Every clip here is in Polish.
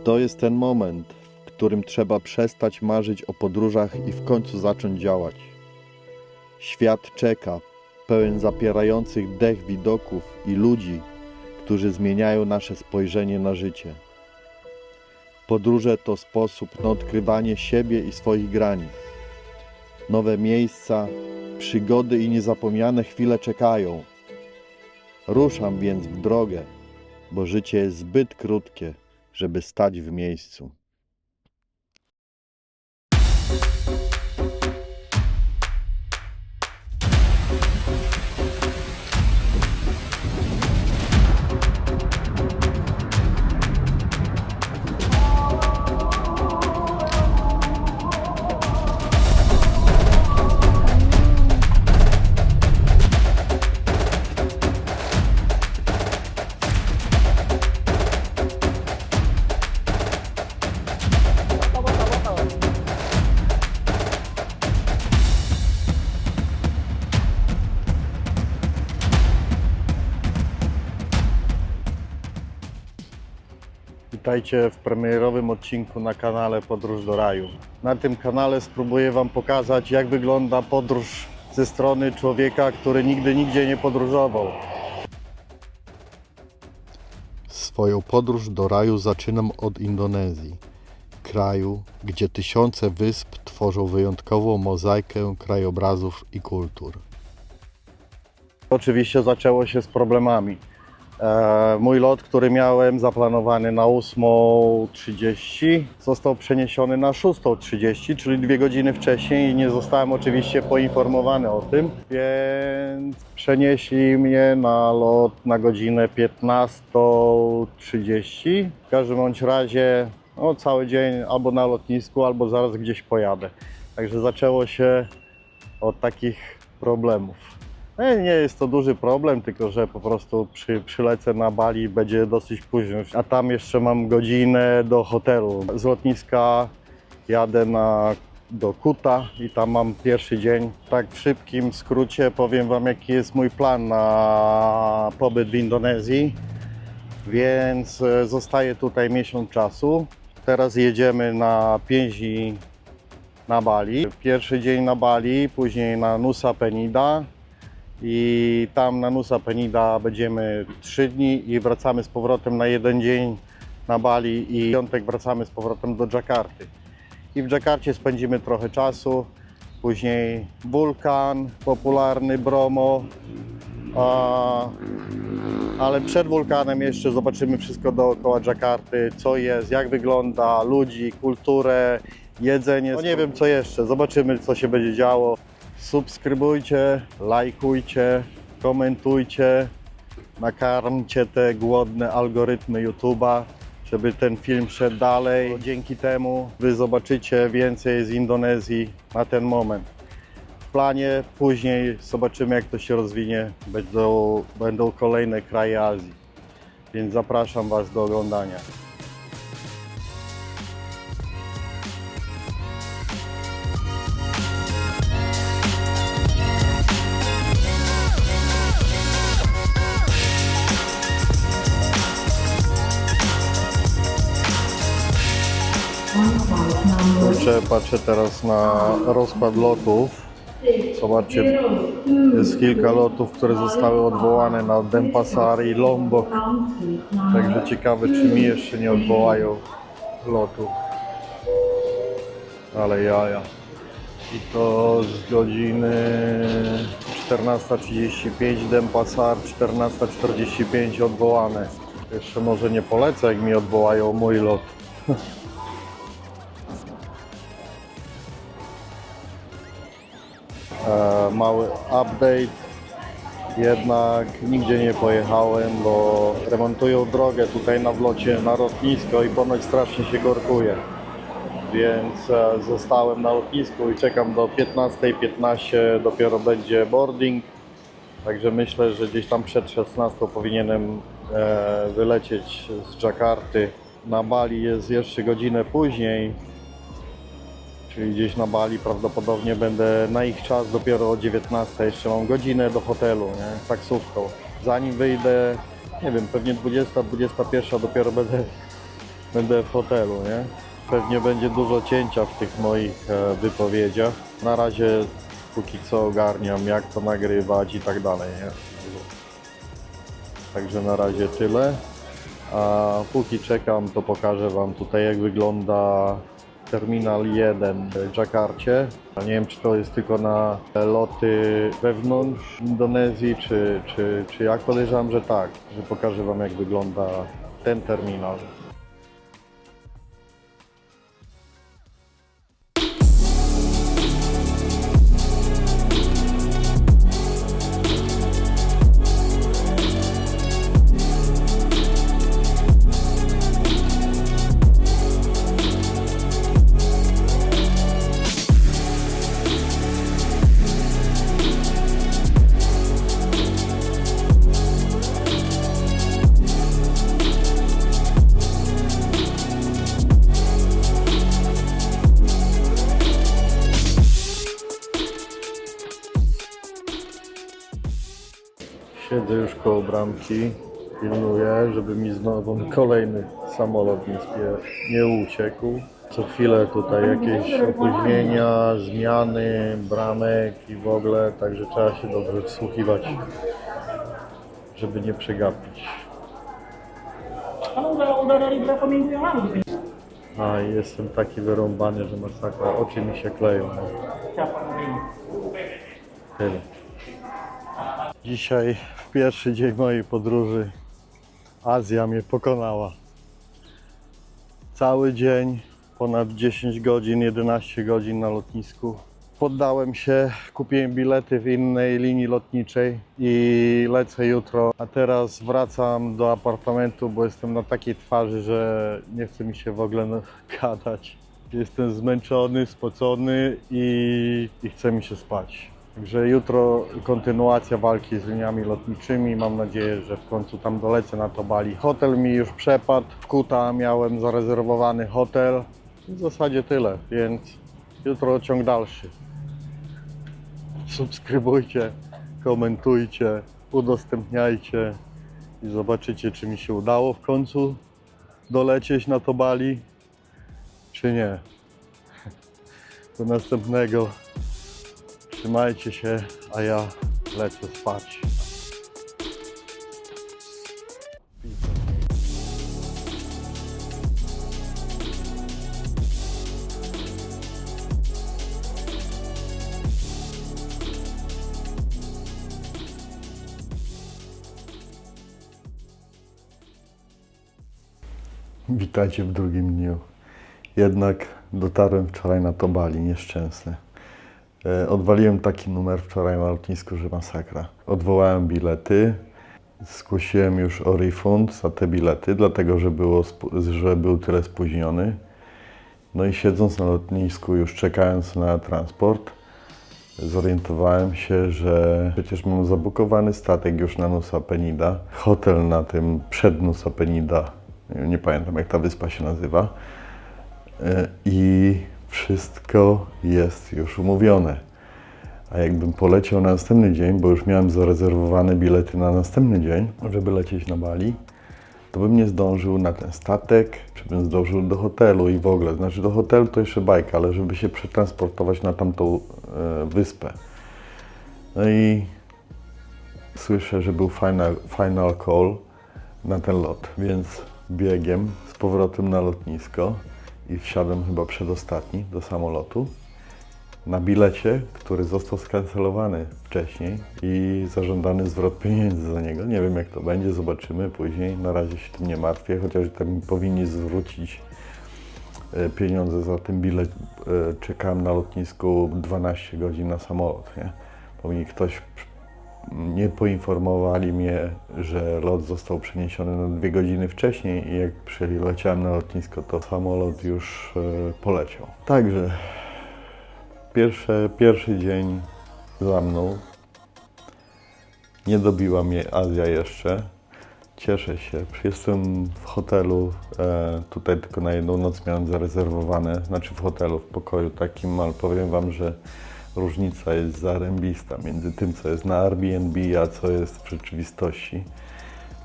To jest ten moment, w którym trzeba przestać marzyć o podróżach i w końcu zacząć działać. Świat czeka, pełen zapierających dech widoków i ludzi, którzy zmieniają nasze spojrzenie na życie. Podróże to sposób na odkrywanie siebie i swoich granic. Nowe miejsca, przygody i niezapomniane chwile czekają. Ruszam więc w drogę, bo życie jest zbyt krótkie, żeby stać w miejscu. Witajcie w premierowym odcinku na kanale Podróż do Raju. Na tym kanale spróbuję Wam pokazać, jak wygląda podróż ze strony człowieka, który nigdy nigdzie nie podróżował. Swoją podróż do raju zaczynam od Indonezji, kraju, gdzie tysiące wysp tworzą wyjątkową mozaikę krajobrazów i kultur. Oczywiście zaczęło się z problemami. Mój lot, który miałem zaplanowany na 8:30, został przeniesiony na 6:30, czyli 2 godziny wcześniej i nie zostałem oczywiście poinformowany o tym, więc przenieśli mnie na lot na godzinę 15:30. W każdym bądź razie cały dzień albo na lotnisku, albo zaraz gdzieś pojadę. Także zaczęło się od takich problemów. Nie jest to duży problem, tylko że po prostu przylecę na Bali, będzie dosyć późno, a tam jeszcze mam godzinę do hotelu. Z lotniska jadę do Kuta i tam mam pierwszy dzień. Tak w szybkim skrócie powiem Wam, jaki jest mój plan na pobyt w Indonezji. Więc zostaję tutaj miesiąc czasu. Teraz jedziemy na 5 dni na Bali. Pierwszy dzień na Bali, później na Nusa Penida. I tam na Nusa Penida będziemy 3 dni i wracamy z powrotem na 1 dzień na Bali i w piątek wracamy z powrotem do Dżakarty. I w Dżakarcie spędzimy trochę czasu, później wulkan popularny Bromo, ale przed wulkanem jeszcze zobaczymy wszystko dookoła Dżakarty, co jest, jak wygląda, ludzi, kulturę, jedzenie. Nie wiem co jeszcze, zobaczymy co się będzie działo. Subskrybujcie, lajkujcie, komentujcie, nakarmcie te głodne algorytmy YouTube'a, żeby ten film szedł dalej. Dzięki temu Wy zobaczycie więcej z Indonezji na ten moment. W planie później zobaczymy, jak to się rozwinie, będą kolejne kraje Azji, więc zapraszam Was do oglądania. Patrzę teraz na rozkład lotów. Zobaczcie, jest kilka lotów, które zostały odwołane na Denpasar i Lombok. Także ciekawe, czy mi jeszcze nie odwołają lotu. Ale jaja. I to z godziny 14:35 Denpasar, 14:45 odwołane. Jeszcze może nie polecę, jak mi odwołają mój lot. Mały update, jednak nigdzie nie pojechałem, bo remontują drogę tutaj na wlocie na lotnisko i ponoć strasznie się korkuje, więc zostałem na lotnisku i czekam do 15:15, dopiero będzie boarding, także myślę, że gdzieś tam przed 16 powinienem wylecieć z Dżakarty. Na Bali jest jeszcze godzinę później, czyli gdzieś na Bali prawdopodobnie będę na ich czas dopiero o 19. Jeszcze mam godzinę do hotelu, nie? Taksówką. Zanim wyjdę, nie wiem, pewnie 20, 21 dopiero będę będę w hotelu, nie? Pewnie będzie dużo cięcia w tych moich wypowiedziach. Na razie póki co ogarniam, jak to nagrywać i tak dalej, nie? Także na razie tyle. A póki czekam, to pokażę Wam tutaj, jak wygląda Terminal 1 w Dżakarcie. Nie wiem, czy to jest tylko na loty wewnątrz Indonezji, czy jak. Podejrzewam, że tak, że pokażę Wam, jak wygląda ten terminal. Siedzę już koło bramki, pilnuję, żeby mi znowu kolejny samolot nie uciekł. Co chwilę tutaj jakieś opóźnienia, zmiany, bramek i w ogóle, także trzeba się dobrze wsłuchiwać, żeby nie przegapić. A jestem taki wyrąbany, że masakra, oczy mi się kleją. Tyle. Dzisiaj w pierwszy dzień mojej podróży Azja mnie pokonała. Cały dzień, ponad 10 godzin, 11 godzin na lotnisku. Poddałem się, kupiłem bilety w innej linii lotniczej i lecę jutro. A teraz wracam do apartamentu, bo jestem na takiej twarzy, że nie chce mi się w ogóle gadać. Jestem zmęczony, spocony i chce mi się spać. Także jutro kontynuacja walki z liniami lotniczymi. Mam nadzieję, że w końcu tam dolecę na to Bali. Hotel mi już przepadł. W Kuta miałem zarezerwowany hotel. W zasadzie tyle, więc jutro ciąg dalszy. Subskrybujcie, komentujcie, udostępniajcie i zobaczycie, czy mi się udało w końcu dolecieć na to Bali, czy nie. Do następnego. Trzymajcie się, a ja lecę spać. Witajcie w drugim dniu. Jednak dotarłem wczoraj na to Bali, nieszczęsny. Odwaliłem taki numer wczoraj na lotnisku, że masakra. Odwołałem bilety, zgłosiłem już o refund za te bilety, dlatego że był tyle spóźniony. No i siedząc na lotnisku, już czekając na transport, zorientowałem się, że przecież mam zabukowany statek już na Nusa Penida, hotel na tym przed Nusa Penida, nie pamiętam jak ta wyspa się nazywa, i wszystko jest już umówione. A jakbym poleciał na następny dzień, bo już miałem zarezerwowane bilety na następny dzień, żeby lecieć na Bali, to bym nie zdążył na ten statek, czy bym zdążył do hotelu i w ogóle. Znaczy do hotelu to jeszcze bajka, ale żeby się przetransportować na tamtą wyspę. No i słyszę, że był final call na ten lot, więc biegiem z powrotem na lotnisko i wsiadłem chyba przedostatni do samolotu na bilecie, który został skancelowany wcześniej i zażądany zwrot pieniędzy za niego. Nie wiem jak to będzie, zobaczymy później. Na razie się tym nie martwię, chociaż tam powinni zwrócić pieniądze za ten bilet. Czekałem na lotnisku 12 godzin na samolot, nie? Bo mi ktoś nie poinformowali mnie, że lot został przeniesiony na 2 godziny wcześniej i jak przyleciałem na lotnisko, to samolot już poleciał. Także pierwszy dzień za mną. Nie dobiła mnie Azja jeszcze. Cieszę się. Jestem w hotelu. Tutaj tylko na jedną noc miałem zarezerwowane. Znaczy w hotelu, w pokoju takim, ale powiem Wam, że różnica jest zarębista między tym, co jest na Airbnb, a co jest w rzeczywistości.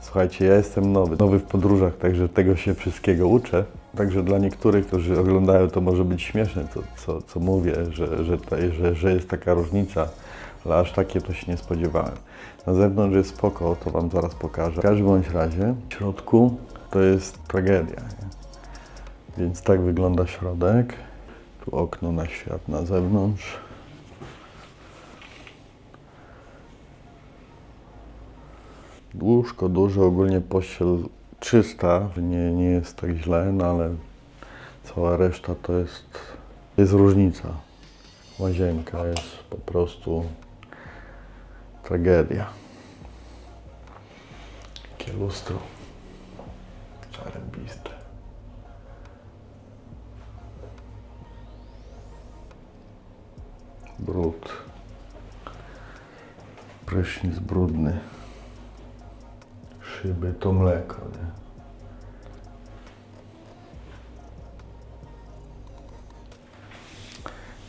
Słuchajcie, ja jestem nowy w podróżach, także tego się wszystkiego uczę. Także dla niektórych, którzy oglądają, to może być śmieszne, co mówię, że jest taka różnica, ale aż takie to się nie spodziewałem. Na zewnątrz jest spoko, to Wam zaraz pokażę. W każdym bądź razie w środku to jest tragedia, nie? Więc tak wygląda środek. Tu okno na świat na zewnątrz. Łóżko duże, ogólnie pościel czysta, nie jest tak źle, no ale cała reszta to jest różnica. Łazienka jest po prostu tragedia. Jakie lustro. Zarębiste. Brud. Prysznic brudny. Szyby to mleko, nie?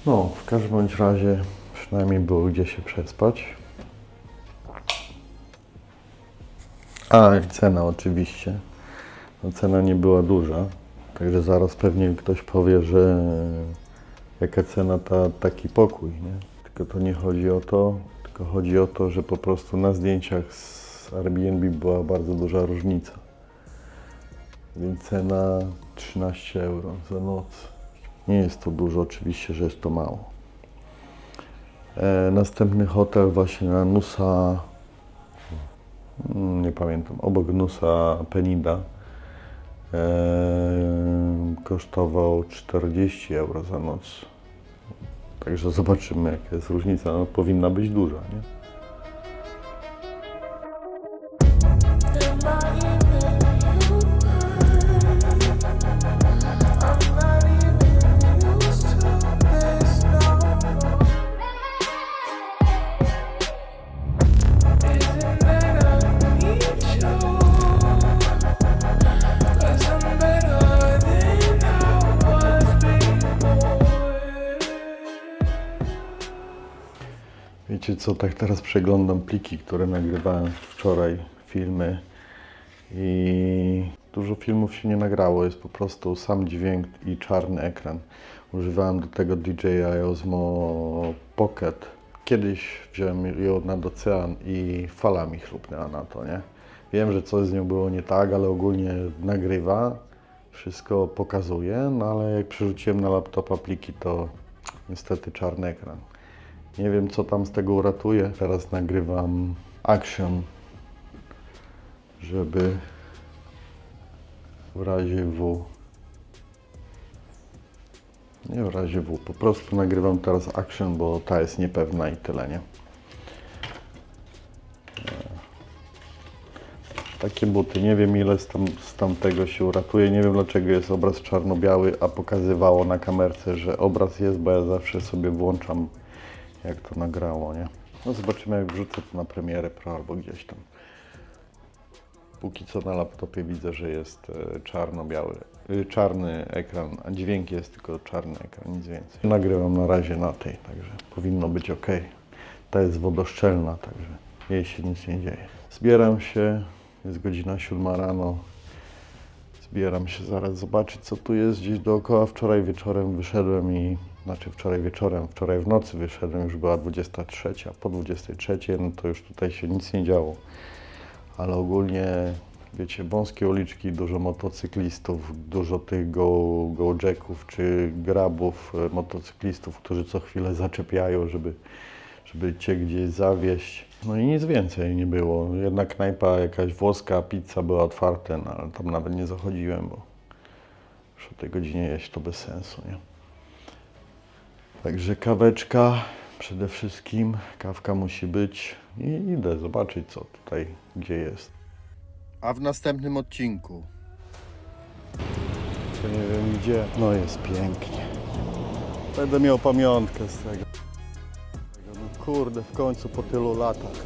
No, w każdym bądź razie przynajmniej było gdzie się przespać. A, i cena oczywiście. No, cena nie była duża, także zaraz pewnie ktoś powie, że jaka cena taki pokój, nie? Tylko to nie chodzi o to, tylko chodzi o to, że po prostu na zdjęciach z Airbnb była bardzo duża różnica. Więc cena 13 euro za noc. Nie jest to dużo, oczywiście, że jest to mało. Następny hotel właśnie na Nusa, nie pamiętam, obok Nusa Penida. Kosztował 40 euro za noc. Także zobaczymy, jaka jest różnica. No, powinna być duża, nie? Wiecie co, tak teraz przeglądam pliki, które nagrywałem wczoraj, filmy i dużo filmów się nie nagrało, jest po prostu sam dźwięk i czarny ekran. Używałem do tego DJI Osmo Pocket. Kiedyś wziąłem ją nad ocean i fala mi chlupnęła na to, nie? Wiem, że coś z nią było nie tak, ale ogólnie nagrywa, wszystko pokazuje, no ale jak przerzuciłem na laptopa pliki, to niestety czarny ekran. Nie wiem, co tam z tego uratuje. Teraz nagrywam action, żeby w razie W. Nie w razie W, po prostu nagrywam teraz action, bo ta jest niepewna i tyle, nie? Takie buty, nie wiem ile z tamtego się uratuje, nie wiem dlaczego jest obraz czarno-biały, a pokazywało na kamerce, że obraz jest, bo ja zawsze sobie włączam, jak to nagrało, nie? No zobaczymy, jak wrzucę to na Premiere Pro albo gdzieś tam. Póki co na laptopie widzę, że jest czarno-biały, czarny ekran, a dźwięk jest tylko czarny ekran, nic więcej. Nagrywam na razie na tej, także powinno być ok. Ta jest wodoszczelna, także jej się nic nie dzieje. Zbieram się, jest godzina 7 rano. Zbieram się zaraz zobaczyć, co tu jest gdzieś dookoła. Wczoraj wieczorem wyszedłem wczoraj w nocy wyszedłem, już była 23, po 23, no to już tutaj się nic nie działo. Ale ogólnie, wiecie, wąskie uliczki, dużo motocyklistów, dużo tych go-jacków czy grabów motocyklistów, którzy co chwilę zaczepiają, żeby cię gdzieś zawieźć. No i nic więcej nie było. Jedna knajpa, jakaś włoska pizza była otwarta, no, ale tam nawet nie zachodziłem, bo już o tej godzinie jeść to bez sensu, nie? Także kaweczka przede wszystkim, kawka musi być i idę zobaczyć, co tutaj, gdzie jest. A w następnym odcinku. To nie wiem gdzie. No jest pięknie. Będę miał pamiątkę z tego. No kurde, w końcu po tylu latach.